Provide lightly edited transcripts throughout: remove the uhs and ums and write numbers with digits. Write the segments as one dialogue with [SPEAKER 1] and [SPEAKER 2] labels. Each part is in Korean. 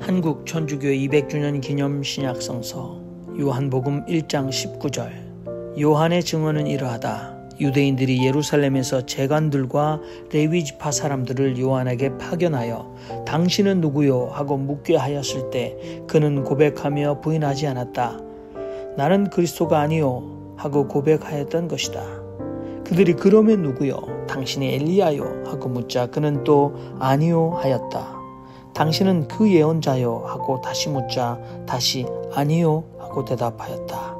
[SPEAKER 1] 한국 천주교 200주년 기념 신약성서 요한복음 1장 19절. 요한의 증언은 이러하다. 유대인들이 예루살렘에서 재관들과 레위지파 사람들을 요한에게 파견하여 당신은 누구요? 하고 묻게 하였을 때 그는 고백하며 부인하지 않았다. 나는 그리스도가 아니요 하고 고백하였던 것이다. 그들이 그러면 누구요? 당신이 엘리야요? 하고 묻자 그는 또 아니요 하였다. 당신은 그 예언자요? 하고 다시 묻자 다시 아니요 하고 대답하였다.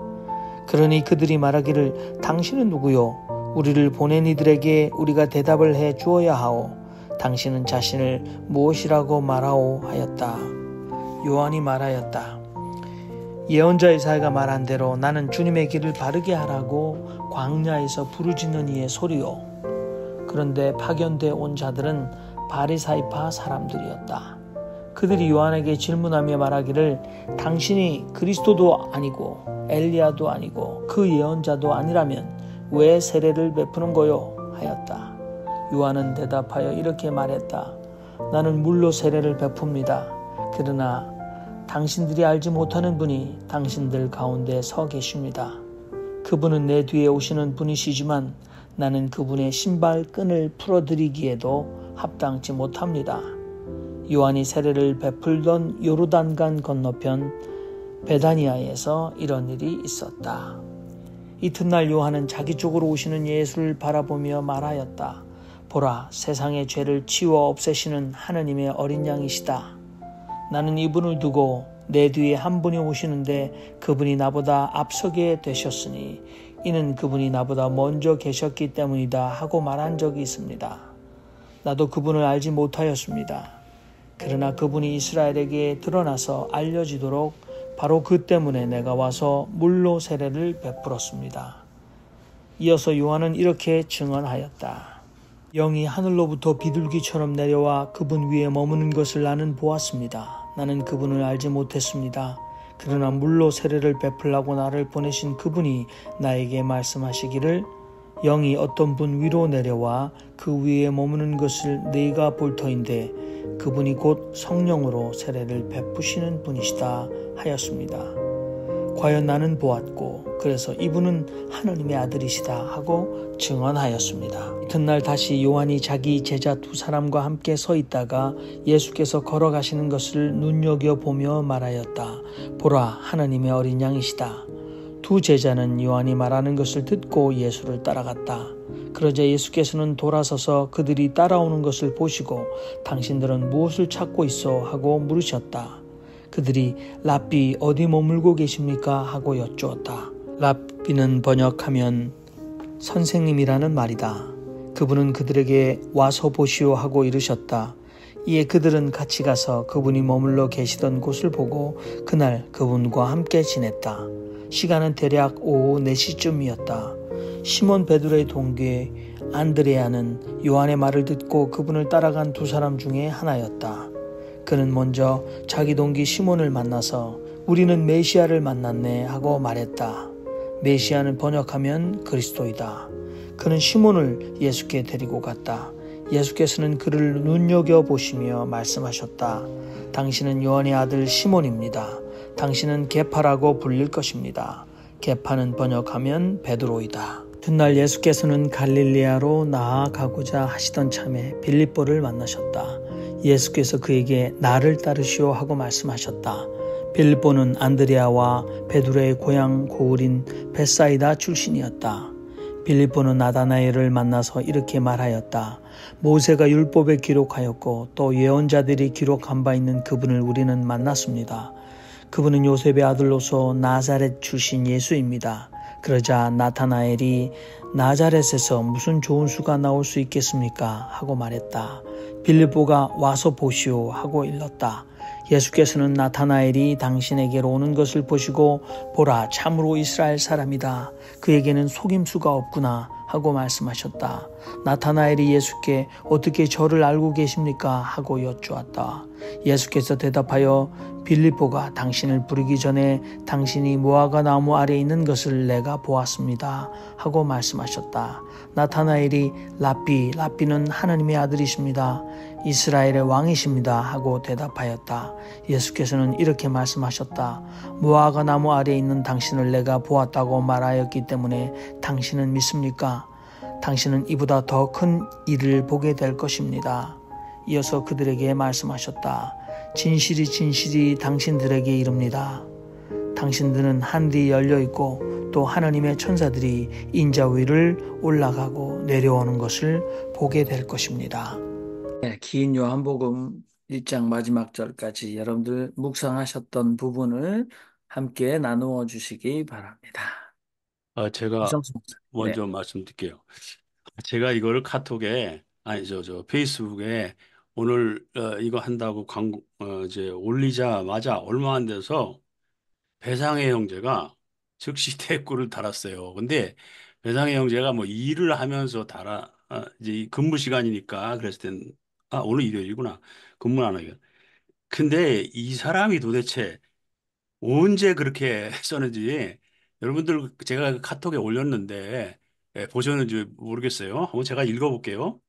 [SPEAKER 1] 그러니 그들이 말하기를 당신은 누구요? 우리를 보낸 이들에게 우리가 대답을 해 주어야 하오. 당신은 자신을 무엇이라고 말하오 하였다. 요한이 말하였다. 예언자 이사야가 말한 대로 나는 주님의 길을 바르게 하라고 광야에서 부르짖는 이의 소리요. 그런데 파견돼 온 자들은 바리사이파 사람들이었다. 그들이 요한에게 질문하며 말하기를 당신이 그리스도도 아니고 엘리야도 아니고 그 예언자도 아니라면 왜 세례를 베푸는 거요? 하였다. 요한은 대답하여 이렇게 말했다. 나는 물로 세례를 베풉니다. 그러나 당신들이 알지 못하는 분이 당신들 가운데 서 계십니다. 그분은 내 뒤에 오시는 분이시지만 나는 그분의 신발끈을 풀어드리기에도 합당치 못합니다. 요한이 세례를 베풀던 요르단강 건너편 베다니아에서 이런 일이 있었다. 이튿날 요한은 자기 쪽으로 오시는 예수를 바라보며 말하였다. 보라, 세상의 죄를 치워 없애시는 하느님의 어린 양이시다. 나는 이분을 두고 내 뒤에 한 분이 오시는데 그분이 나보다 앞서게 되셨으니 이는 그분이 나보다 먼저 계셨기 때문이다 하고 말한 적이 있습니다. 나도 그분을 알지 못하였습니다. 그러나 그분이 이스라엘에게 드러나서 알려지도록 바로 그 때문에 내가 와서 물로 세례를 베풀었습니다. 이어서 요한은 이렇게 증언하였다. 영이 하늘로부터 비둘기처럼 내려와 그분 위에 머무는 것을 나는 보았습니다. 나는 그분을 알지 못했습니다. 그러나 물로 세례를 베풀라고 나를 보내신 그분이 나에게 말씀하시기를 영이 어떤 분 위로 내려와 그 위에 머무는 것을 네가 볼 터인데 그분이 곧 성령으로 세례를 베푸시는 분이시다 하였습니다. 과연 나는 보았고 그래서 이분은 하느님의 아들이시다 하고 증언하였습니다. 이튿날 다시 요한이 자기 제자 두 사람과 함께 서 있다가 예수께서 걸어가시는 것을 눈여겨보며 말하였다. 보라, 하느님의 어린 양이시다. 두 제자는 요한이 말하는 것을 듣고 예수를 따라갔다. 그러자 예수께서는 돌아서서 그들이 따라오는 것을 보시고 당신들은 무엇을 찾고 있어? 하고 물으셨다. 그들이 랍비 어디 머물고 계십니까? 하고 여쭈었다. 랍비는 번역하면 선생님이라는 말이다. 그분은 그들에게 와서 보시오 하고 이르셨다. 이에 그들은 같이 가서 그분이 머물러 계시던 곳을 보고 그날 그분과 함께 지냈다. 시간은 대략 오후 4시쯤이었다. 시몬 베드로의 동기 안드레아는 요한의 말을 듣고 그분을 따라간 두 사람 중에 하나였다. 그는 먼저 자기 동기 시몬을 만나서 우리는 메시아를 만났네 하고 말했다. 메시아는 번역하면 그리스도이다. 그는 시몬을 예수께 데리고 갔다. 예수께서는 그를 눈여겨보시며 말씀하셨다. 당신은 요한의 아들 시몬입니다. 당신은 게파라고 불릴 것입니다. 게파는 번역하면 베드로이다. 훗날 예수께서는 갈릴리아로 나아가고자 하시던 참에 빌립보를 만나셨다. 예수께서 그에게 나를 따르시오 하고 말씀하셨다. 빌립보는 안드레아와 베드로의 고향 고을인 벳사이다 출신이었다. 빌립보는 나다나엘을 만나서 이렇게 말하였다. 모세가 율법에 기록하였고 또 예언자들이 기록한 바 있는 그분을 우리는 만났습니다. 그분은 요셉의 아들로서 나자렛 출신 예수입니다. 그러자 나타나엘이 나자렛에서 무슨 좋은 수가 나올 수 있겠습니까? 하고 말했다. 빌립보가 와서 보시오 하고 일렀다. 예수께서는 나타나엘이 당신에게로 오는 것을 보시고 보라, 참으로 이스라엘 사람이다. 그에게는 속임수가 없구나 하고 말씀하셨다. 나타나엘이 예수께 어떻게 저를 알고 계십니까? 하고 여쭈었다. 예수께서 대답하여 빌립보가 당신을 부르기 전에 당신이 무화과 나무 아래 있는 것을 내가 보았습니다 하고 말씀하셨다. 나타나엘이 랍비는 하나님의 아들이십니다. 이스라엘의 왕이십니다 하고 대답하였다. 예수께서는 이렇게 말씀하셨다. 무화과 나무 아래에 있는 당신을 내가 보았다고 말하였기 때문에 당신은 믿습니까? 당신은 이보다 더 큰 일을 보게 될 것입니다. 이어서 그들에게 말씀하셨다. 진실이 진실이 당신들에게 이릅니다. 당신들은 하늘이 열려있고 또 하나님의 천사들이 인자 위를 올라가고 내려오는 것을 보게 될 것입니다. 네, 긴 요한복음 1장 마지막 절까지 여러분들 묵상하셨던 부분을 함께 나누어 주시기 바랍니다.
[SPEAKER 2] 제가
[SPEAKER 1] 이성수 목사. 네.
[SPEAKER 2] 먼저 말씀드릴게요. 제가 이거를 카톡에, 아니, 저 페이스북에 오늘 이거 한다고 이제 올리자마자 얼마 안 돼서 배상의 형제가 즉시 댓글을 달았어요. 근데 배상의 형제가 뭐 일을 하면서 이제 근무 시간이니까 그랬을 땐, 오늘 일요일이구나. 근무 안 하게. 근데 이 사람이 도대체 언제 그렇게 썼는지 여러분들 제가 그 카톡에 올렸는데 보셨는지 모르겠어요. 한번 제가 읽어볼게요.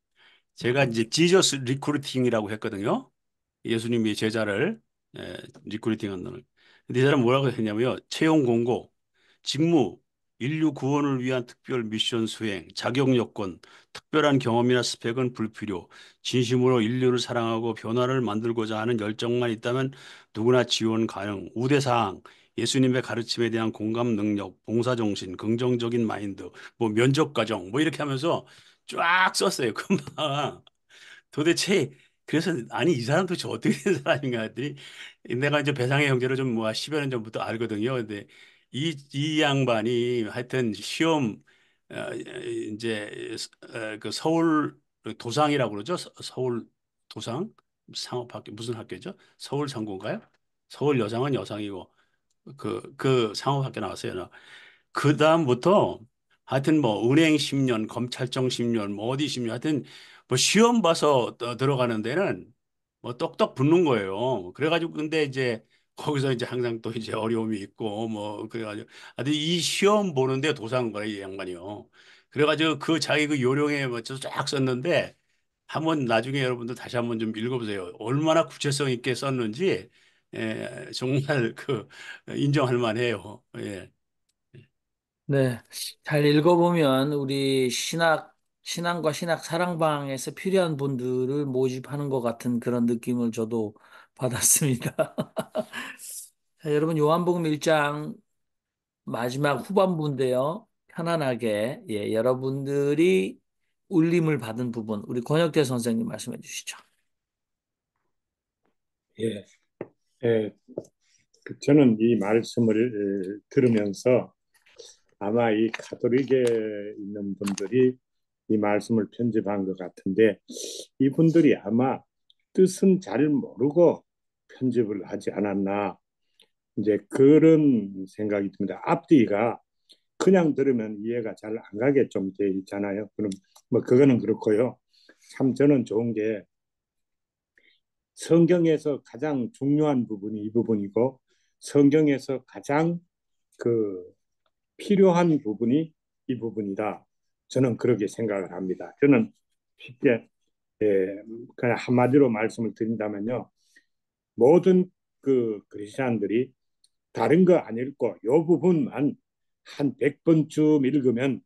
[SPEAKER 2] 제가 이제 지저스 리크루팅이라고 했거든요. 예수님이 제자를 리크루팅한 놈을. 근데 이 사람 뭐라고 했냐면요. 채용 공고, 직무, 인류 구원을 위한 특별 미션 수행, 자격 요건, 특별한 경험이나 스펙은 불필요. 진심으로 인류를 사랑하고 변화를 만들고자 하는 열정만 있다면 누구나 지원 가능. 우대사항, 예수님의 가르침에 대한 공감 능력, 봉사정신, 긍정적인 마인드, 뭐 면접 과정, 뭐 이렇게 하면서 쫙 썼어요. 금방. 도대체 그래서 아니 이 사람 도대체 어떻게 된 사람인가 했더니 내가 이제 배상의 형제를 좀 뭐 10여 년 전부터 알거든요. 근데 이 양반이 하여튼 시험 이제 그 서울 도상이라고 그러죠. 서울 도상 상업학교 무슨 학교죠? 서울 상고인가요? 서울 여상은 여상이고 그 상업학교 나왔어요. 그 다음부터 하여튼 뭐 은행 10년, 검찰청 10년, 뭐 어디 10년, 하여튼 뭐 시험 봐서 들어가는 데는 뭐 똑똑 붙는 거예요. 그래가지고 근데 이제 거기서 이제 항상 또 이제 어려움이 있고 뭐 그래가지고 하여튼 이 시험 보는데 도사인 거예요, 이 양반이요. 그래가지고 그 자기 그 요령에 맞춰서 쫙 썼는데 한번 나중에 여러분들 다시 한번 좀 읽어보세요. 얼마나 구체성 있게 썼는지 정말 그 인정할 만해요. 예.
[SPEAKER 1] 네. 잘 읽어보면 우리 신앙과 신학 사랑방에서 필요한 분들을 모집하는 것 같은 그런 느낌을 저도 받았습니다. 자, 여러분 요한복음 1장 마지막 후반부인데요. 편안하게 여러분들이 울림을 받은 부분 우리 권혁대 선생님 말씀해 주시죠.
[SPEAKER 3] 예, 예, 저는 이 말씀을 들으면서 아마 이 가톨릭에 있는 분들이 이 말씀을 편집한 것 같은데 이분들이 아마 뜻은 잘 모르고 편집을 하지 않았나 이제 그런 생각이 듭니다. 앞뒤가 그냥 들으면 이해가 잘 안 가게 좀 돼 있잖아요. 그럼 뭐 그거는 그렇고요. 참 저는 좋은 게 성경에서 가장 중요한 부분이 이 부분이고 성경에서 가장 그 필요한 부분이 이 부분이다. 저는 그렇게 생각을 합니다. 저는 쉽게 그냥 한마디로 말씀을 드린다면요. 모든 그 크리스천들이 다른 거 안 읽고 이 부분만 한 100번쯤 읽으면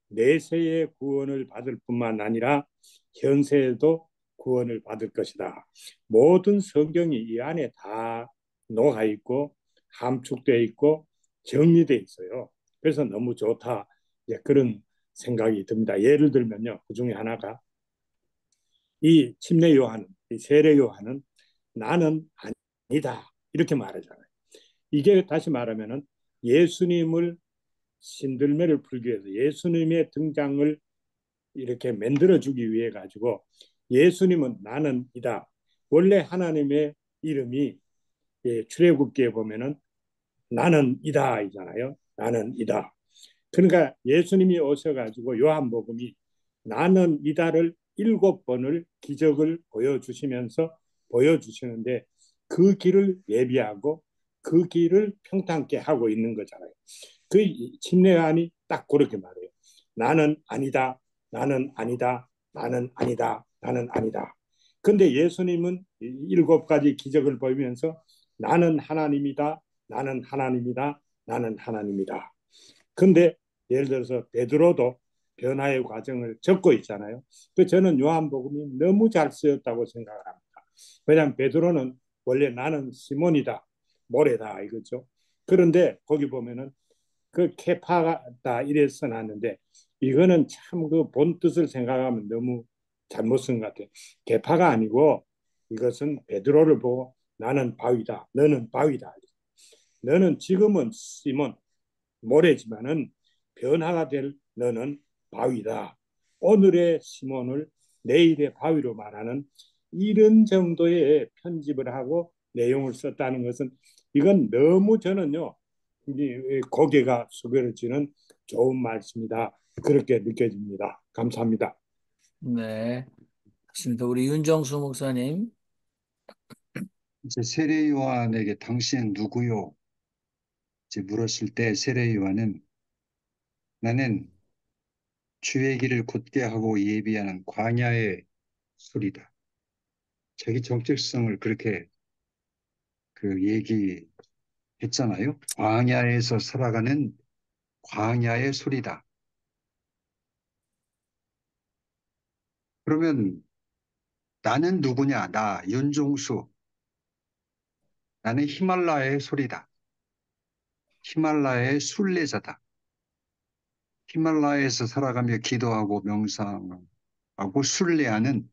[SPEAKER 3] 내세의 구원을 받을 뿐만 아니라 현세에도 구원을 받을 것이다. 모든 성경이 이 안에 다 녹아 있고 함축되어 있고 정리되어 있어요. 그래서 너무 좋다. 그런 생각이 듭니다. 예를 들면요. 그 중에 하나가 이 침례 요한은, 이 세례 요한은 나는 아니다. 이렇게 말하잖아요. 이게 다시 말하면은 예수님을 신들매를 풀기 위해서 예수님의 등장을 이렇게 만들어주기 위해 가지고 예수님은 나는 이다. 원래 하나님의 이름이 출애굽기에 보면은 나는 이다 이잖아요. 나는 이다. 그러니까 예수님이 오셔가지고 요한복음이 나는 이다를 7번을 기적을 보여주시는데 그 길을 예비하고 그 길을 평탄케 하고 있는 거잖아요. 그 침례요한이 딱 그렇게 말해요. 나는 아니다. 나는 아니다. 나는 아니다. 나는 아니다. 근데 예수님은 일곱 가지 기적을 보이면서 나는 하나님이다, 나는 하나님이다, 나는 하나님이다. 근데 예를 들어서 베드로도 변화의 과정을 적고 있잖아요. 그 저는 요한복음이 너무 잘 쓰였다고 생각을 합니다. 왜냐하면 베드로는 원래 나는 시몬이다, 모래다 이거죠. 그런데 거기 보면은 그 케파다 이래 써놨는데 이거는 참 그 본 뜻을 생각하면 너무 잘못 쓴 것 같아요. 케파가 아니고 이것은 베드로를 보고 나는 바위다, 너는 바위다. 너는 지금은 시몬 모래지만은 변화가 될 너는 바위다. 오늘의 시몬을 내일의 바위로 말하는 이런 정도의 편집을 하고 내용을 썼다는 것은 이건 너무 저는요 고개가 숙여지는 좋은 말씀이다. 그렇게 느껴집니다. 감사합니다.
[SPEAKER 1] 네, 좋습니다. 우리 윤정수 목사님.
[SPEAKER 4] 이제 세례 요한에게 당신은 누구요? 이제 물었을 때 세례 요한은 나는 주의 길을 곧게 하고 예비하는 광야의 소리다. 자기 정체성을 그렇게 얘기했잖아요. 광야에서 살아가는 광야의 소리다. 그러면 나는 누구냐? 나 윤종수. 나는 히말라야의 소리다. 히말라야의 순례자다. 히말라야에서 살아가며 기도하고 명상하고 순례하는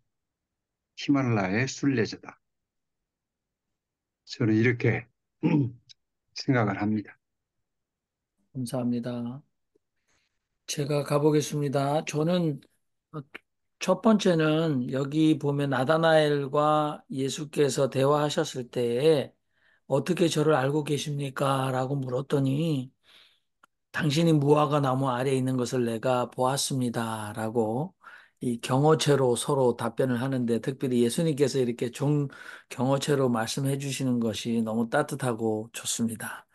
[SPEAKER 4] 히말라야의 순례자다. 저는 이렇게 생각을 합니다.
[SPEAKER 1] 감사합니다. 제가 가보겠습니다. 저는 어, 첫 번째는 여기 보면 나다나엘과 예수께서 대화하셨을 때에 어떻게 저를 알고 계십니까? 라고 물었더니 당신이 무화과 나무 아래에 있는 것을 내가 보았습니다. 라고 이 경어체로 서로 답변을 하는데 특별히 예수님께서 이렇게 경어체로 말씀해 주시는 것이 너무 따뜻하고 좋습니다.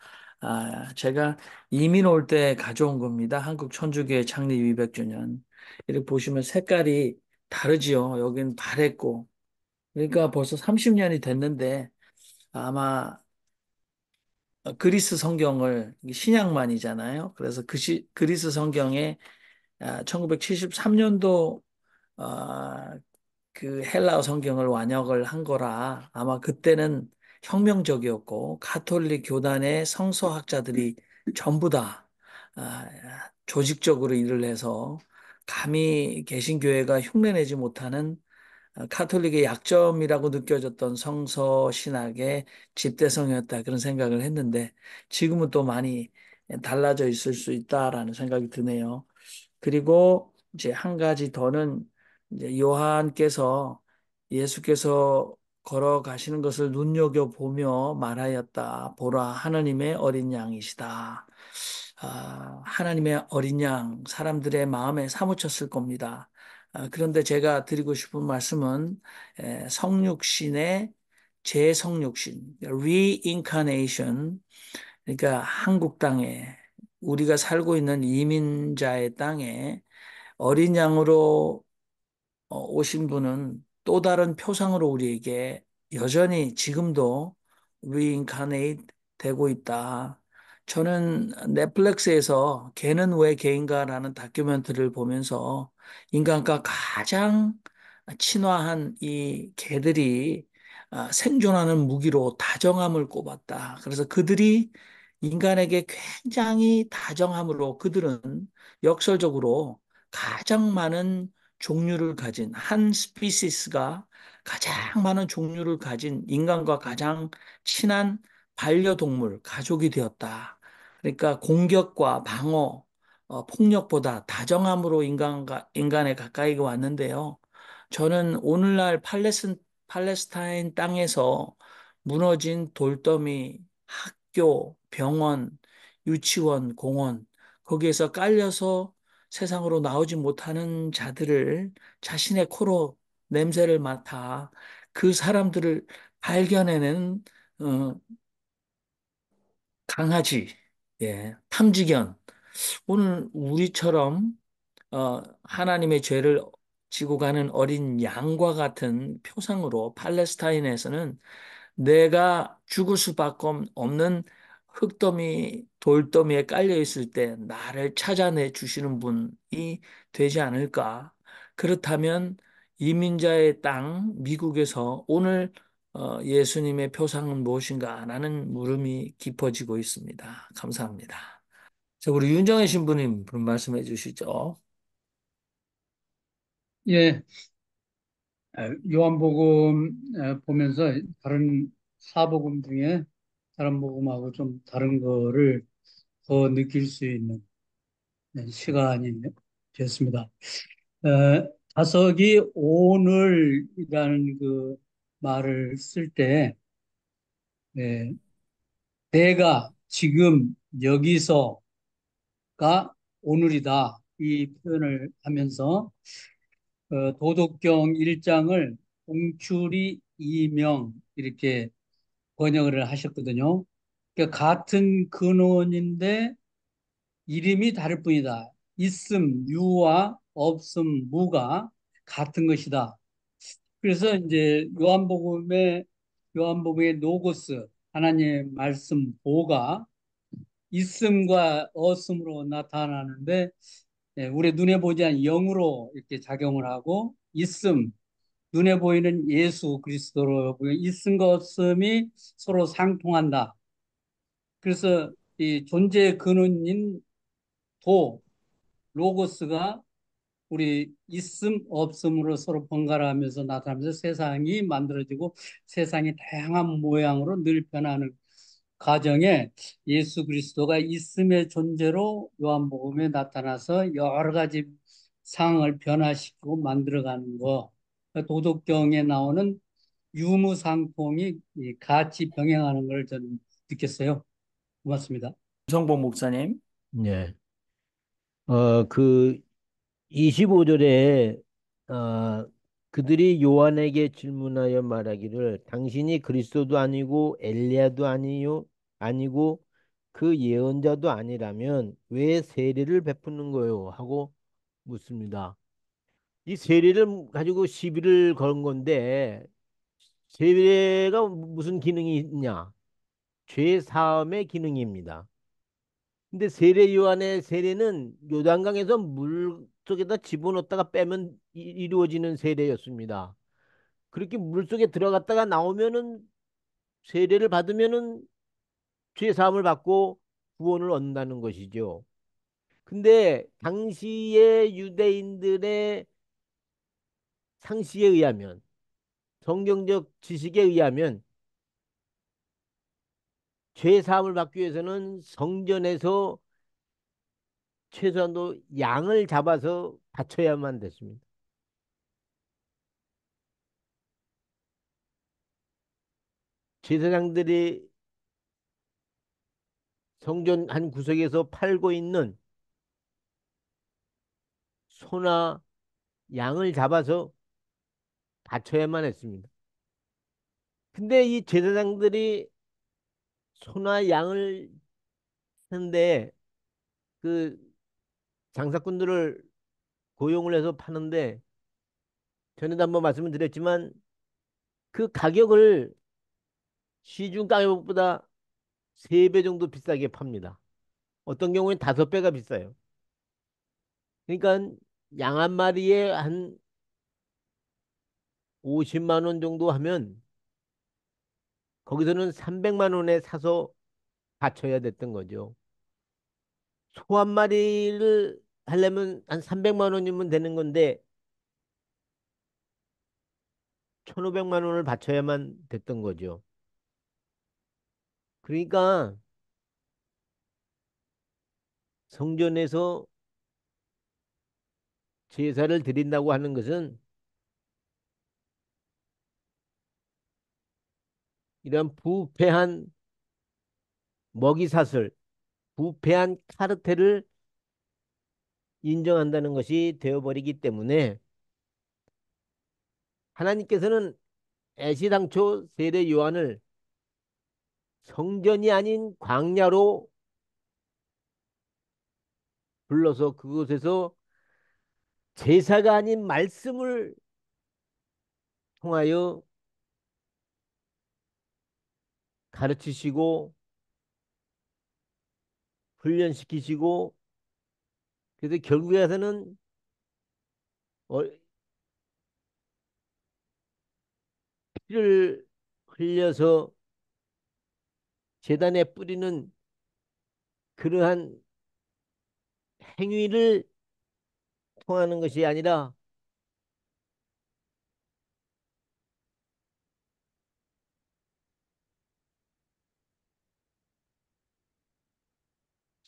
[SPEAKER 1] 제가 이민 올 때 가져온 겁니다. 한국 천주교 창립 200주년. 이렇게 보시면 색깔이 다르지요. 여기는 파랬고. 그러니까 벌써 30년이 됐는데 아마 그리스 성경을 이게 신약만이잖아요. 그래서 그리스 성경에 1973년도 그 헬라어 성경을 완역을 한 거라 아마 그때는 혁명적이었고 가톨릭 교단의 성서학자들이 전부 다 아, 조직적으로 일을 해서 감히 개신교회가 흉내내지 못하는 카톨릭의 약점이라고 느껴졌던 성서 신학의 집대성이었다 그런 생각을 했는데 지금은 또 많이 달라져 있을 수 있다라는 생각이 드네요. 그리고 이제 한 가지 더는 이제 요한께서 예수께서 걸어가시는 것을 눈여겨보며 말하였다. 보라, 하나님의 어린 양이시다. 하나님의 어린 양, 사람들의 마음에 사무쳤을 겁니다. 그런데 제가 드리고 싶은 말씀은 성육신의 재성육신, reincarnation, 그러니까 한국 땅에 우리가 살고 있는 이민자의 땅에 어린 양으로 오신 분은 또 다른 표상으로 우리에게 여전히 지금도 reincarnate 되고 있다. 저는 넷플릭스에서 개는 왜 개인가라는 다큐멘터리를 보면서 인간과 가장 친화한 이 개들이 생존하는 무기로 다정함을 꼽았다. 그래서 그들이 인간에게 굉장히 다정함으로 그들은 역설적으로 가장 많은 종류를 가진 한 스피시스가 가장 많은 종류를 가진 인간과 가장 친한 반려동물, 가족이 되었다. 그러니까 공격과 방어, 폭력보다 다정함으로 인간에 가까이 왔는데요. 저는 오늘날 팔레스타인 땅에서 무너진 돌더미, 학교, 병원, 유치원, 공원, 거기에서 깔려서 세상으로 나오지 못하는 자들을 자신의 코로 냄새를 맡아 그 사람들을 발견해낸 어, 강아지, 탐지견. 오늘 우리처럼 하나님의 죄를 지고 가는 어린 양과 같은 표상으로 팔레스타인에서는 내가 죽을 수밖에 없는 흙더미, 돌더미에 깔려 있을 때 나를 찾아내 주시는 분이 되지 않을까? 그렇다면 이민자의 땅, 미국에서 오늘 예수님의 표상은 무엇인가? 라는 물음이 깊어지고 있습니다. 감사합니다. 자, 우리 윤정혜 신부님 말씀해 주시죠.
[SPEAKER 5] 예, 요한복음 보면서 다른 사복음 중에 다른 복음하고 좀 다른 거를 더 느낄 수 있는 시간이 됐습니다. 자석이 오늘이라는 그 말을 쓸 때, 내가 지금 여기서가 오늘이다. 이 표현을 하면서 도덕경 1장을 공출이 이명 이렇게 번역을 하셨거든요. 그러니까 같은 근원인데 이름이 다를 뿐이다. 있음, 유와 없음, 무가 같은 것이다. 그래서 이제 요한복음의 노고스, 하나님의 말씀 보가 있음과 없음으로 나타나는데 우리 눈에 보지 않는 영으로 이렇게 작용을 하고 있음, 눈에 보이는 예수 그리스도로 보이는 있음과 없음이 서로 상통한다. 그래서 이 존재의 근원인 도, 로고스가 우리 있음 없음으로 서로 번갈아 하면서 나타나면서 세상이 만들어지고 세상이 다양한 모양으로 늘 변하는 과정에 예수 그리스도가 있음의 존재로 요한복음에 나타나서 여러 가지 상황을 변화시키고 만들어가는 거. 도덕경에 나오는 유무상통이 같이 병행하는 걸 저는 느꼈어요. 고맙습니다.
[SPEAKER 1] 성복 목사님.
[SPEAKER 6] 네. 그 25절에 그들이 요한에게 질문하여 말하기를 당신이 그리스도도 아니고 엘리야도 아니고 그 예언자도 아니라면 왜 세례를 베푸는 거요? 하고 묻습니다. 이 세례를 가지고 시비를 건 건데 세례가 무슨 기능이 있냐? 죄 사함의 기능입니다. 근데 세례 요한의 세례는 요단강에서 물 속에다 집어넣었다가 빼면 이루어지는 세례였습니다. 그렇게 물 속에 들어갔다가 나오면은 세례를 받으면은 죄 사함을 받고 구원을 얻는다는 것이죠. 근데 당시의 유대인들의 상식에 의하면 성경적 지식에 의하면 죄 사함을 받기 위해서는 성전에서 최소한도 양을 잡아서 바쳐야만 됐습니다. 제사장들이 성전 한 구석에서 팔고 있는 소나 양을 잡아서 바쳐야만 했습니다. 근데 이 제사장들이 소나 양을 하는데 그 장사꾼들을 고용을 해서 파는데 전에도 한번 말씀을 드렸지만 그 가격을 시중 가격보다 3배 정도 비싸게 팝니다. 어떤 경우엔 5배가 비싸요. 그러니까 양 한 마리에 한 50만 원 정도 하면 거기서는 300만 원에 사서 바쳐야 됐던 거죠. 소 한 마리를 하려면 한 300만 원이면 되는 건데 1,500만 원을 바쳐야만 됐던 거죠. 그러니까 성전에서 제사를 드린다고 하는 것은 이런 부패한 먹이사슬, 부패한 카르텔을 인정한다는 것이 되어버리기 때문에 하나님께서는 애시당초 세례 요한을 성전이 아닌 광야로 불러서 그곳에서 제사가 아닌 말씀을 통하여 가르치시고 훈련시키시고, 그래서 결국에서는 어, 피를 흘려서 제단에 뿌리는 그러한 행위를 통하는 것이 아니라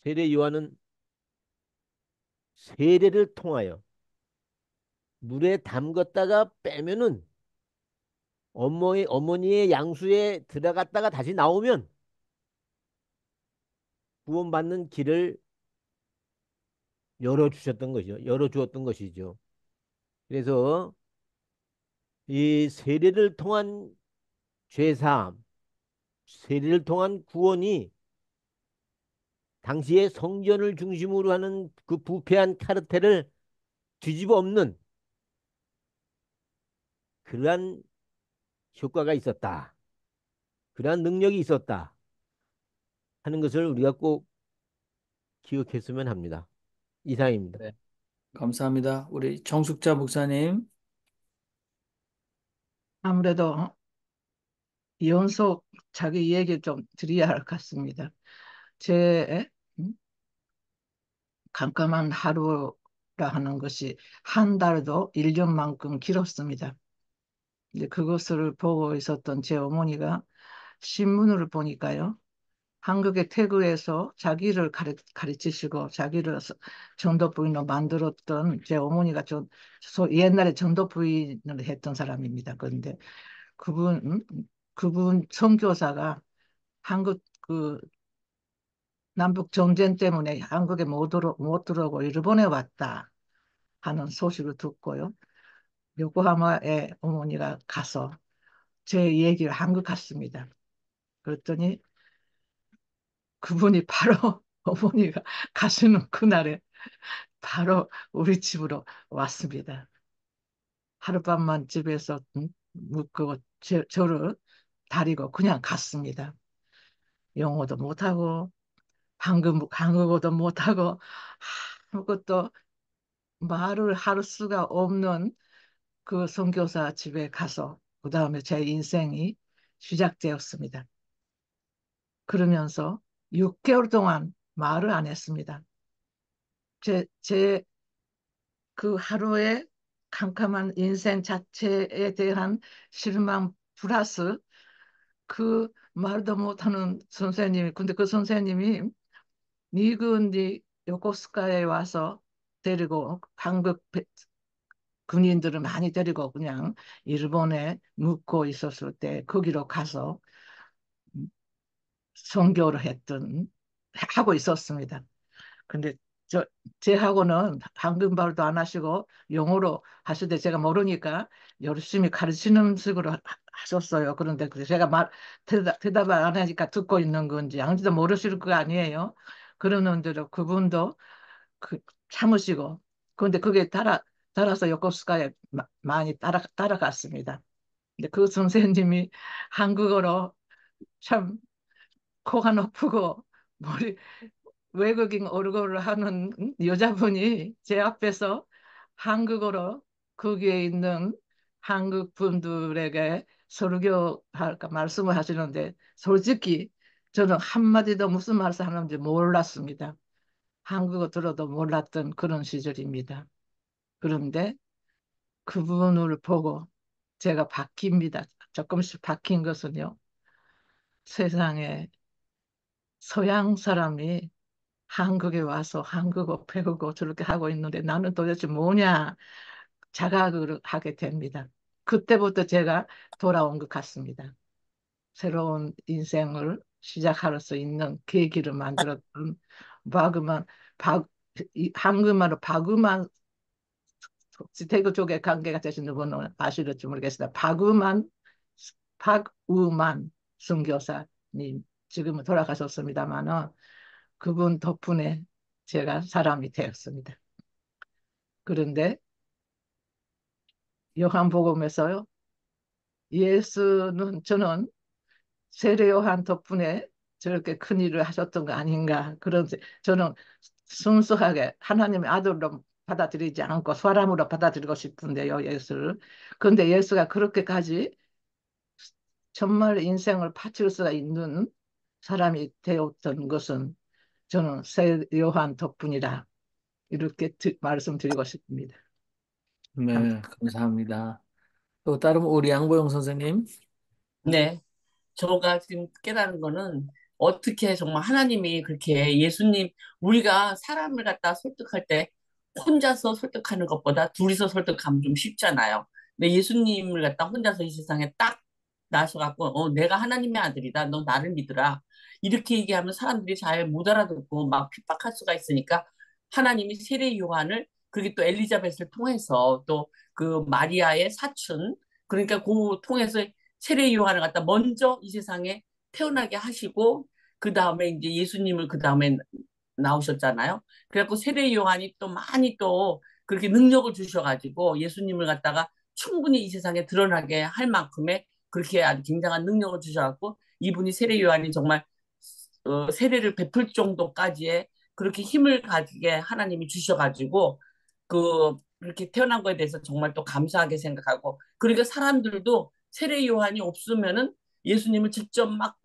[SPEAKER 6] 세례 요한은 세례를 통하여 물에 담갔다가 빼면은 어머니의 양수에 들어갔다가 다시 나오면 구원받는 길을 열어주셨던 것이죠. 열어주었던 것이죠. 그래서 이 세례를 통한 죄사함, 세례를 통한 구원이 당시에 성전을 중심으로 하는 그 부패한 카르텔을 뒤집어 엎는 그러한 효과가 있었다. 그러한 능력이 있었다 하는 것을 우리가 꼭 기억했으면 합니다. 이상입니다.
[SPEAKER 1] 네, 감사합니다. 우리 정숙자 목사님.
[SPEAKER 7] 아무래도 연속 자기 얘기 좀 드려야 할 것 같습니다. 제 깜깜한 하루라 하는 것이 한 달도 1년만큼 길었습니다. 이제 그것을 보고 있었던 제 어머니가 신문을 보니까요. 한국의 태교에서 자기를 가르치시고 자기를 전도부인으로 만들었던 제 어머니가 옛날에 전도부인을 했던 사람입니다. 그런데 그분 선교사가 한국 남북 전쟁 때문에 한국에 못 들어오고 일본에 왔다 하는 소식을 듣고요. 요코하마에 어머니가 가서 제 얘기를 한국 갔습니다. 그랬더니 그분이 바로 어머니가 가시는 그날에 바로 우리 집으로 왔습니다. 하룻밤만 집에서 묵고 저를 다리고 그냥 갔습니다. 영어도 못하고 한국어도 못하고 아무것도 말을 할 수가 없는 그 선교사 집에 가서 그 다음에 제 인생이 시작되었습니다. 그러면서 6개월 동안 말을 안 했습니다. 제 그 하루의 캄캄한 인생 자체에 대한 실망 플러스 그 말도 못하는 선생님이, 근데 그 선생님이 미군이 요코스카에 와서 데리고 한국 군인들을 많이 데리고 그냥 일본에 묵고 있었을 때 거기로 가서 선교를 하고 있었습니다. 근데 제하고는 한국말도 안 하시고 영어로 하시되 제가 모르니까 열심히 가르치는 식으로 하셨어요. 그런데 제가 대답을 안 하니까 듣고 있는 건지 아무지도 모르실 거 아니에요. 그러는데도 그분도 참으시고, 그런데 그게 따라서 요코스카에 많이 따라갔습니다. 근데 그 선생님이 한국어로 참 코가 높고 머리 외국인 얼굴을 하는 여자분이 제 앞에서 한국어로 거기에 있는 한국 분들에게 설교할까 말씀을 하시는데 솔직히 저는 한마디도 무슨 말씀 하는지 몰랐습니다. 한국어 들어도 몰랐던 그런 시절입니다. 그런데 그분을 보고 제가 바뀝니다. 조금씩 바뀐 것은요. 세상에 서양 사람이 한국에 와서 한국어 배우고 저렇게 하고 있는데 나는 도대체 뭐냐 자각을 하게 됩니다. 그때부터 제가 돌아온 것 같습니다. 새로운 인생을 시작할 수 있는 계기를 만들었던 바그만, 바, 한국말로 바그만, 대구 쪽에 관계가 되시는 분은 아실지 모르겠습니다. 박우만 선교사님, 지금은 돌아가셨습니다만은 그분 덕분에 제가 사람이 되었습니다. 그런데 요한복음에서요. 예수는 저는 세례 요한 덕분에 저렇게 큰 일을 하셨던 거 아닌가. 저는 순수하게 하나님의 아들로 받아들이지 않고 사람으로 받아들이고 싶은데요, 예수를. 그런데 예수가 그렇게까지 정말 인생을 바칠 수가 있는 사람이 되었던 것은 저는 세 요한 덕분이다. 이렇게 말씀드리고 싶습니다.
[SPEAKER 1] 네, 감사합니다. 또 다른 우리 양보영 선생님.
[SPEAKER 8] 네. 저가 지금 깨달은 거는 어떻게 정말 하나님이 그렇게 예수님, 우리가 사람을 갖다 설득할 때 혼자서 설득하는 것보다 둘이서 설득하면 좀 쉽잖아요. 근데 예수님을 갖다 혼자서 이 세상에 딱 나서갖고, 내가 하나님의 아들이다. 너 나를 믿으라. 이렇게 얘기하면 사람들이 잘 못 알아듣고 막 핍박할 수가 있으니까 하나님이 세례 요한을, 그리고 또 엘리자벳을 통해서 또 그 마리아의 사춘, 그러니까 그 통해서 세례 요한을 갖다 먼저 이 세상에 태어나게 하시고 그 다음에 이제 예수님을 그 다음에 나오셨잖아요. 그래갖고 세례 요한이 또 많이 또 그렇게 능력을 주셔가지고 예수님을 갖다가 충분히 이 세상에 드러나게 할 만큼의 그렇게 아주 굉장한 능력을 주셔갖고 이분이 세례 요한이 정말 세례를 베풀 정도까지의 그렇게 힘을 가지게 하나님이 주셔가지고 그렇게 태어난 거에 대해서 정말 또 감사하게 생각하고 그러니까 사람들도 세례 요한이 없으면은 예수님을 직접 막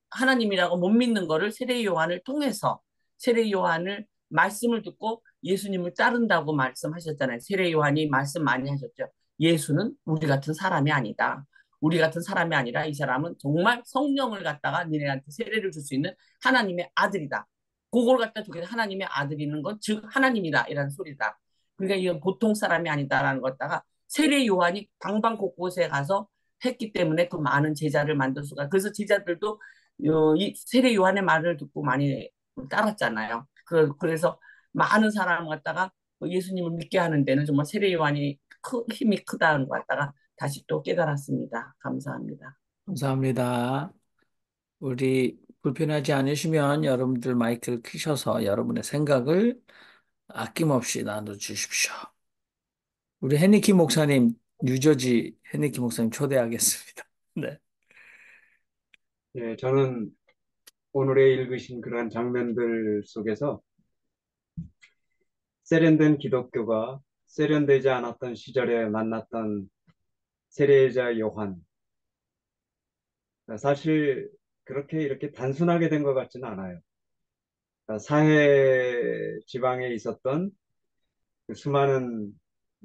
[SPEAKER 8] 하나님이라고 못 믿는 거를 세례 요한을 통해서 세례 요한을 말씀을 듣고 예수님을 따른다고 말씀하셨잖아요. 세례 요한이 말씀 많이 하셨죠. 예수는 우리 같은 사람이 아니다. 우리 같은 사람이 아니라 이 사람은 정말 성령을 갖다가 니네한테 세례를 줄 수 있는 하나님의 아들이다. 그걸 갖다 주게 하나님의 아들이는 건 즉 하나님이다 이라는 소리다. 그러니까 이건 보통 사람이 아니다라는 것 갖다가 세례 요한이 방방 곳곳에 가서 했기 때문에 그 많은 제자를 만들 수가. 그래서 제자들도 이 세례 요한의 말을 듣고 많이 따랐잖아요. 그래서 많은 사람을 갖다가 예수님을 믿게 하는 데는 정말 세례 요한이 힘이 크다는 것 갖다가 다시 또 깨달았습니다. 감사합니다.
[SPEAKER 1] 감사합니다. 우리 불편하지 않으시면 여러분들 마이크를 켜셔서 여러분의 생각을 아낌없이 나눠주십시오. 우리 헤니키 목사님, 뉴저지 헤니키 목사님 초대하겠습니다. 네.
[SPEAKER 3] 예, 저는 오늘에 읽으신 그러한 장면들 속에서 세련된 기독교가 세련되지 않았던 시절에 만났던 세례자 요한, 사실 그렇게 이렇게 단순하게 된 것 같지는 않아요. 사해 지방에 있었던 그 수많은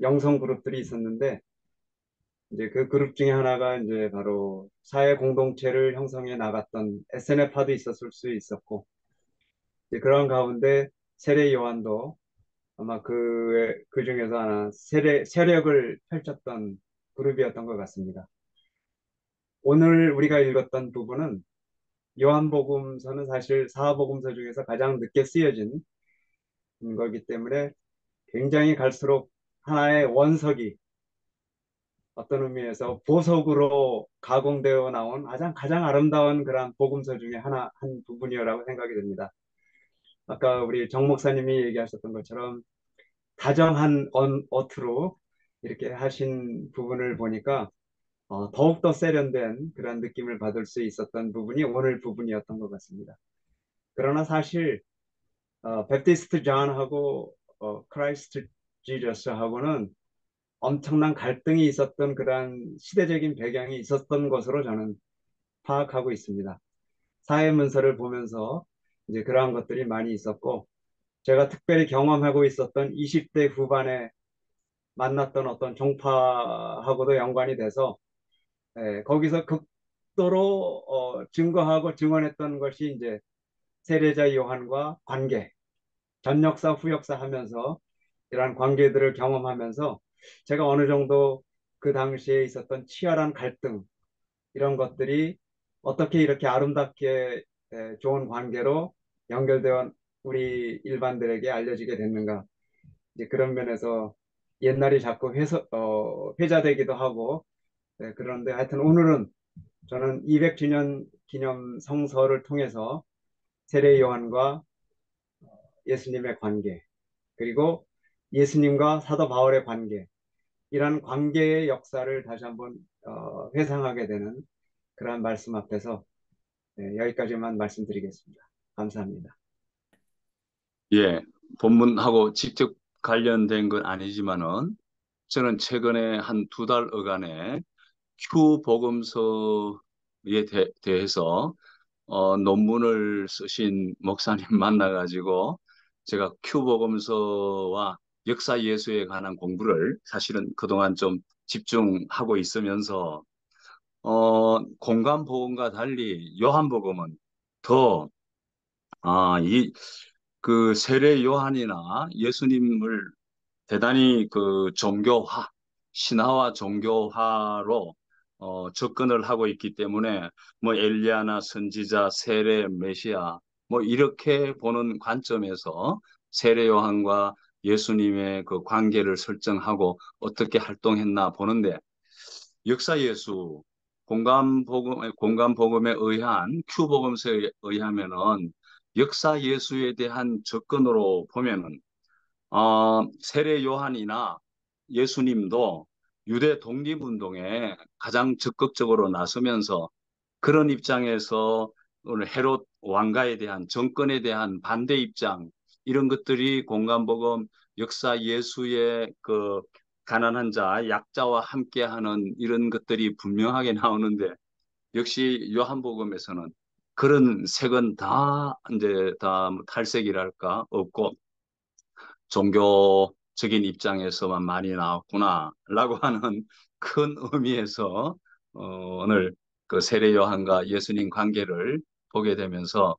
[SPEAKER 3] 영성 그룹들이 있었는데 이제 그 그룹 중에 하나가 이제 바로 사회 공동체를 형성해 나갔던 SNF파도 있었을 수 있었고 이제 그런 가운데 세례 요한도 아마 그 중에서 하나 세력을 펼쳤던 그룹이었던 것 같습니다. 오늘 우리가 읽었던 부분은 요한복음서는 사실 사복음서 중에서 가장 늦게 쓰여진 거기 때문에 굉장히 갈수록 하나의 원석이 어떤 의미에서 보석으로 가공되어 나온 가장 아름다운 그런 복음서 중에 한 부분이라고 생각이 됩니다. 아까 우리 정 목사님이 얘기하셨던 것처럼 다정한 어투로 이렇게 하신 부분을 보니까 더욱더 세련된 그런 느낌을 받을 수 있었던 부분이 오늘 부분이었던 것 같습니다. 그러나 사실 베프티스트 존하고 크라이스트 지저스하고는 엄청난 갈등이 있었던 그런 시대적인 배경이 있었던 것으로 저는 파악하고 있습니다. 사회 문서를 보면서 이제 그러한 것들이 많이 있었고 제가 특별히 경험하고 있었던 20대 후반에 만났던 어떤 종파하고도 연관이 돼서 거기서 극도로 증거하고 증언했던 것이 이제 세례자 요한과 관계, 전역사 후역사 하면서 이러한 관계들을 경험하면서 제가 어느 정도 그 당시에 있었던 치열한 갈등 이런 것들이 어떻게 이렇게 아름답게 좋은 관계로 연결되어 우리 일반들에게 알려지게 됐는가 이제 그런 면에서 옛날이 자꾸 회자되기도 하고 그런데 하여튼 오늘은 저는 200주년 기념 성서를 통해서 세례 요한과 예수님의 관계 그리고 예수님과 사도 바울의 관계
[SPEAKER 9] 이런 관계의 역사를 다시 한번 회상하게 되는 그러한 말씀 앞에서 여기까지만 말씀드리겠습니다. 감사합니다.
[SPEAKER 10] 예, 본문하고 직접 관련된 건 아니지만은 저는 최근에 한 2달여간에 큐 복음서에 대해서 논문을 쓰신 목사님 만나가지고 제가 큐 복음서와 역사 예수에 관한 공부를 사실은 그동안 좀 집중하고 있으면서 공간 복음과 달리 요한 복음은 더 그 세례 요한이나 예수님을 대단히 그 종교화, 신화와 종교화로 접근을 하고 있기 때문에 뭐 엘리야나 선지자, 세례, 메시아 뭐 이렇게 보는 관점에서 세례 요한과 예수님의 그 관계를 설정하고 어떻게 활동했나 보는데 역사 예수 공간 복음에 의한 큐 복음서에 의하면은 역사 예수에 대한 접근으로 보면은 세례 요한이나 예수님도 유대 독립운동에 가장 적극적으로 나서면서 그런 입장에서 오늘 헤롯 왕가에 대한 정권에 대한 반대 입장 이런 것들이 공간복음 역사 예수의 그 가난한 자, 약자와 함께하는 이런 것들이 분명하게 나오는데 역시 요한복음에서는 그런 색은 다 이제 다 탈색이랄까 없고 종교적인 입장에서만 많이 나왔구나라고 하는 큰 의미에서 오늘 그 세례 요한과 예수님 관계를 보게 되면서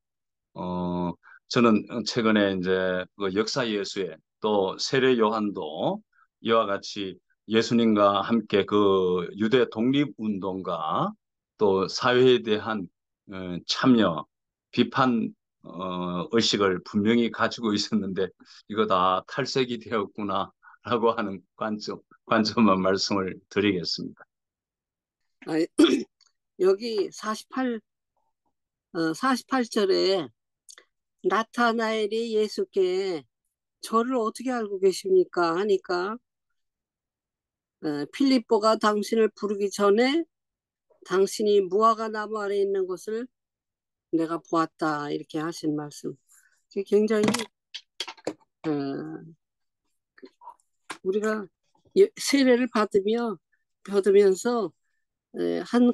[SPEAKER 10] 어, 저는 최근에 이제 그 역사 예수에 또 세례 요한도 이와 같이 예수님과 함께 그 유대 독립운동가 또 사회에 대한 참여, 비판 의식을 분명히 가지고 있었는데 이거 다 탈색이 되었구나라고 하는 관점만 말씀을 드리겠습니다.
[SPEAKER 11] 여기 48절에 나타나엘이 예수께 저를 어떻게 알고 계십니까? 하니까 필립보가 당신을 부르기 전에 당신이 무화과 나무 아래 있는 것을 내가 보았다 이렇게 하신 말씀. 굉장히 우리가 세례를 받으면서 한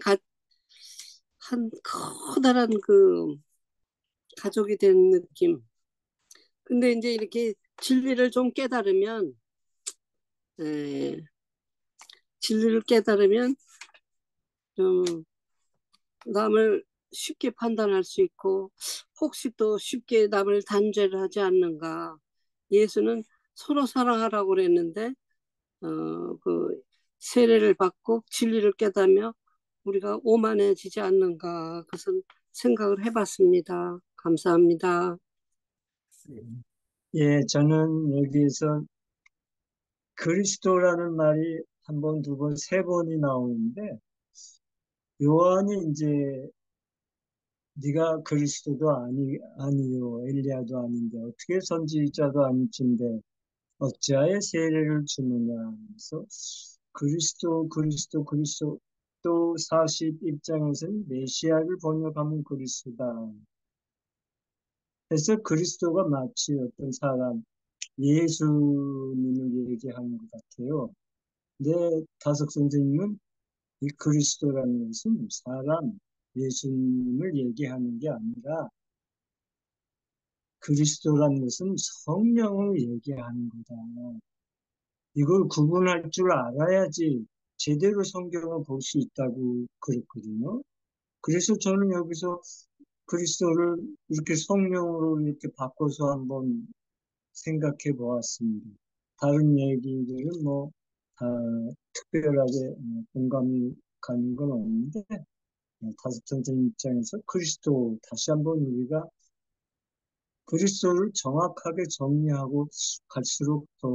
[SPEAKER 11] 커다란 그 가족이 된 느낌. 근데 이제 이렇게 진리를 좀 깨달으면 좀 남을 쉽게 판단할 수 있고 혹시 또 쉽게 남을 단죄를 하지 않는가. 예수는 서로 사랑하라고 그랬는데 그 세례를 받고 진리를 깨닫며 우리가 오만해지지 않는가 그것은 생각을 해봤습니다. 감사합니다.
[SPEAKER 1] 예, 저는 여기에서 그리스도라는 말이 한 번, 두 번, 세 번이 나오는데 요한이 이제 네가 그리스도도 아니요 엘리야도 아닌데 어떻게 선지자도 아니신데 어찌하여 세례를 주느냐. 그래서 그리스도 또 40입장에서는 메시아를 번역하면 그리스도다. 그래서 그리스도가 마치 어떤 사람 예수님을 얘기하는 것 같아요. 근데 다석 선생님은 이 그리스도라는 것은 사람 예수님을 얘기하는 게 아니라 그리스도라는 것은 성령을 얘기하는 거다. 이걸 구분할 줄 알아야지 제대로 성경을 볼 수 있다고 그랬거든요. 그래서 저는 여기서 그리스도를 이렇게 성령으로 이렇게 바꿔서 한번 생각해 보았습니다. 다른 얘기들은 뭐 다 특별하게 공감이 가는 건 없는데 다섯 선생 입장에서 그리스도 다시 한번 우리가 그리스도를 정확하게 정리하고 갈수록 더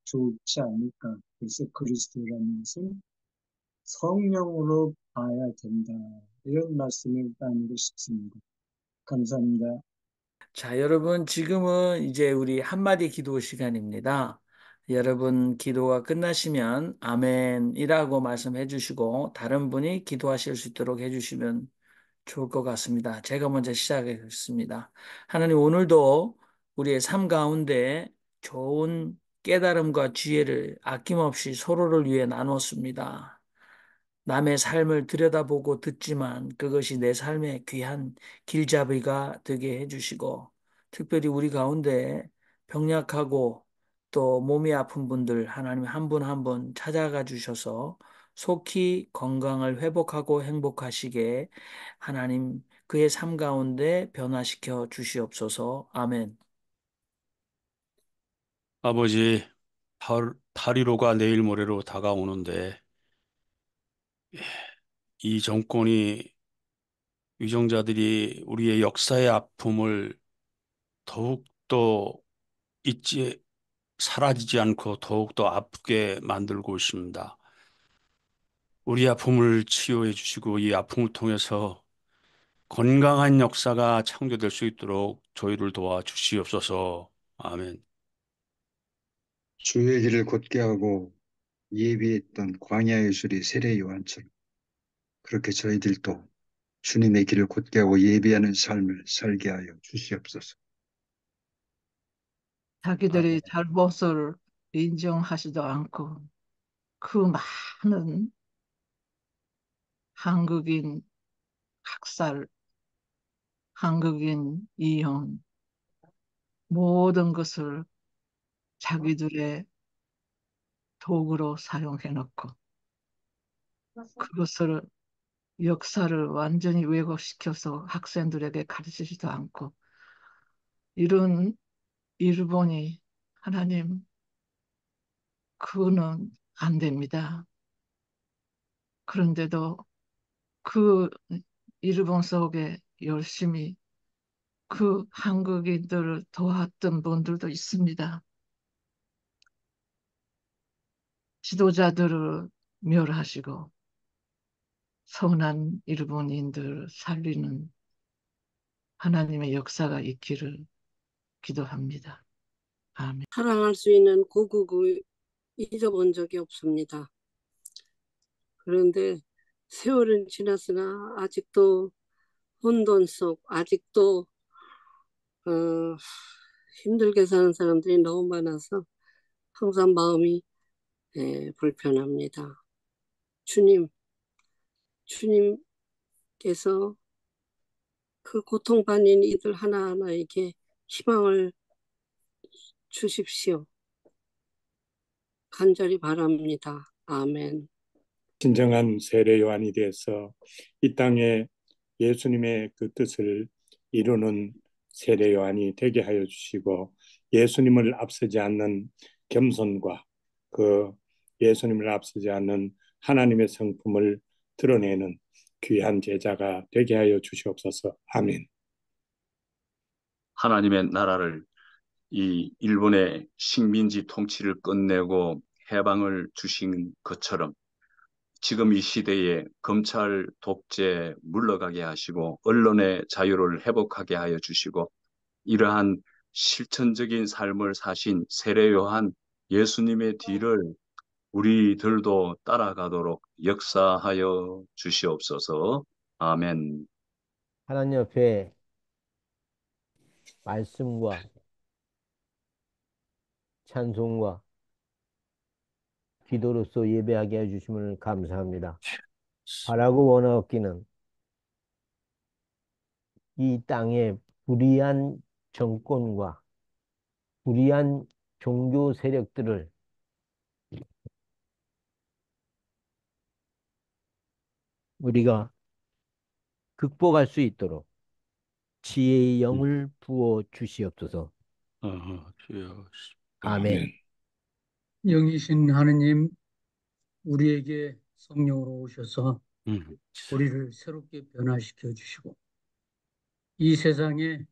[SPEAKER 1] 좋지 않을까. 그래서 그리스도라는 것은 성령으로 봐야 된다. 이런 말씀을 나누고 싶습니다. 감사합니다. 자, 여러분, 지금은 이제 우리 한마디 기도 시간입니다. 여러분 기도가 끝나시면 아멘이라고 말씀해 주시고 다른 분이 기도하실 수 있도록 해 주시면 좋을 것 같습니다. 제가 먼저 시작하겠습니다. 하나님 오늘도 우리의 삶 가운데 좋은 깨달음과 지혜를 아낌없이 서로를 위해 나눴습니다. 남의 삶을 들여다보고 듣지만 그것이 내 삶의 귀한 길잡이가 되게 해주시고 특별히 우리 가운데 병약하고 또 몸이 아픈 분들 하나님 한 분 한 분 찾아가 주셔서 속히 건강을 회복하고 행복하시게 하나님 그의 삶 가운데 변화시켜 주시옵소서. 아멘.
[SPEAKER 2] 아버지, 8.15가 내일 모레로 다가오는데 이 정권이 위정자들이 우리의 역사의 아픔을 더욱더 잊지 사라지지 않고 더욱더 아프게 만들고 있습니다. 우리 아픔을 치유해 주시고 이 아픔을 통해서 건강한 역사가 창조될 수 있도록 저희를 도와주시옵소서. 아멘.
[SPEAKER 4] 주의 길을 곧게 하고 예비했던 광야의 수리 세례 요한처럼 그렇게 저희들도 주님의 길을 곧게 하고 예비하는 삶을 살게 하여 주시옵소서.
[SPEAKER 7] 자기들이 잘못을 인정하지도 않고 그 많은 한국인 학살, 한국인 이혼, 모든 것을 자기들의 도구로 사용해 놓고 그것을 역사를 완전히 왜곡시켜서 학생들에게 가르치지도 않고 이런 일본이 하나님 그거는 안 됩니다. 그런데도 그 일본 속에 열심히 그 한국인들을 도왔던 분들도 있습니다. 지도자들을 멸하시고 선한 일본인들을 살리는 하나님의 역사가 있기를 기도합니다. 아멘.
[SPEAKER 11] 사랑할 수 있는 고국을 잊어본 적이 없습니다. 그런데 세월은 지났으나 아직도 혼돈 속, 아직도 힘들게 사는 사람들이 너무 많아서 항상 마음이 불편합니다. 주님께서 그 고통받는 이들 하나하나에게 희망을 주십시오. 간절히 바랍니다. 아멘.
[SPEAKER 3] 진정한 세례 요한이 되어서 이 땅에 예수님의 그 뜻을 이루는 세례 요한이 되게 하여 주시고 예수님을 앞서지 않는 겸손과 그 예수님을 앞서지 않는 하나님의 성품을 드러내는 귀한 제자가 되게 하여 주시옵소서. 아멘.
[SPEAKER 10] 하나님의 나라를 이 일본의 식민지 통치를 끝내고 해방을 주신 것처럼 지금 이 시대에 검찰 독재 물러가게 하시고 언론의 자유를 회복하게 하여 주시고 이러한 실천적인 삶을 사신 세례 요한 예수님의 뒤를 우리들도 따라가도록 역사하여 주시옵소서. 아멘.
[SPEAKER 6] 하나님 앞에 말씀과 찬송과 기도로서 예배하게 해주심을 감사합니다. 바라고 원하옵기는 이 땅의 불의한 정권과 불의한 종교 세력들을 우리가 극복할 수 있도록 지혜의 영을 부어 주시옵소서.
[SPEAKER 2] 주여.
[SPEAKER 6] 아멘.
[SPEAKER 5] 영이신 하느님, 우리에게 성령으로 오셔서 우리를 새롭게 변화시켜 주시고 이 세상에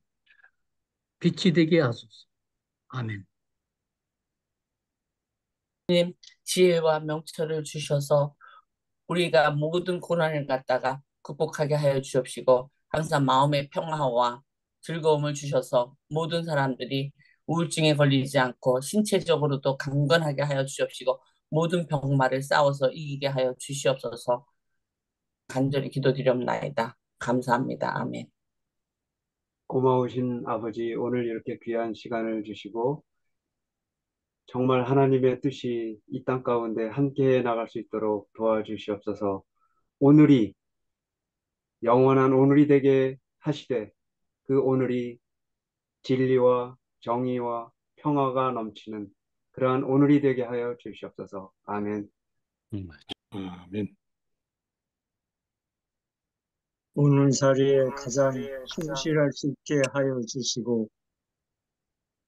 [SPEAKER 5] 빛이 되게 하소서. 아멘.
[SPEAKER 8] 지혜와 명철을 주셔서 우리가 모든 고난을 갖다가 극복하게 하여 주옵시고 항상 마음의 평화와 즐거움을 주셔서 모든 사람들이 우울증에 걸리지 않고 신체적으로도 강건하게 하여 주시옵시고 모든 병마를 싸워서 이기게 하여 주시옵소서. 간절히 기도드리옵나이다. 감사합니다. 아멘.
[SPEAKER 9] 고마우신 아버지, 오늘 이렇게 귀한 시간을 주시고 정말 하나님의 뜻이 이 땅 가운데 함께 나갈 수 있도록 도와주시옵소서. 오늘이 영원한 오늘이 되게 하시되 그 오늘이 진리와 정의와 평화가 넘치는 그러한 오늘이 되게 하여 주시옵소서. 아멘.
[SPEAKER 3] 아멘.
[SPEAKER 12] 오늘 자리에 가장 충실할 수 있게 하여 주시고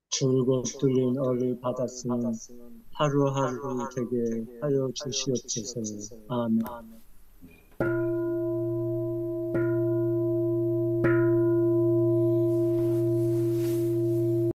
[SPEAKER 12] 줄곧 뚫린 얼을 받았으면 하루하루 되게 하여 주시옵소서. 아멘.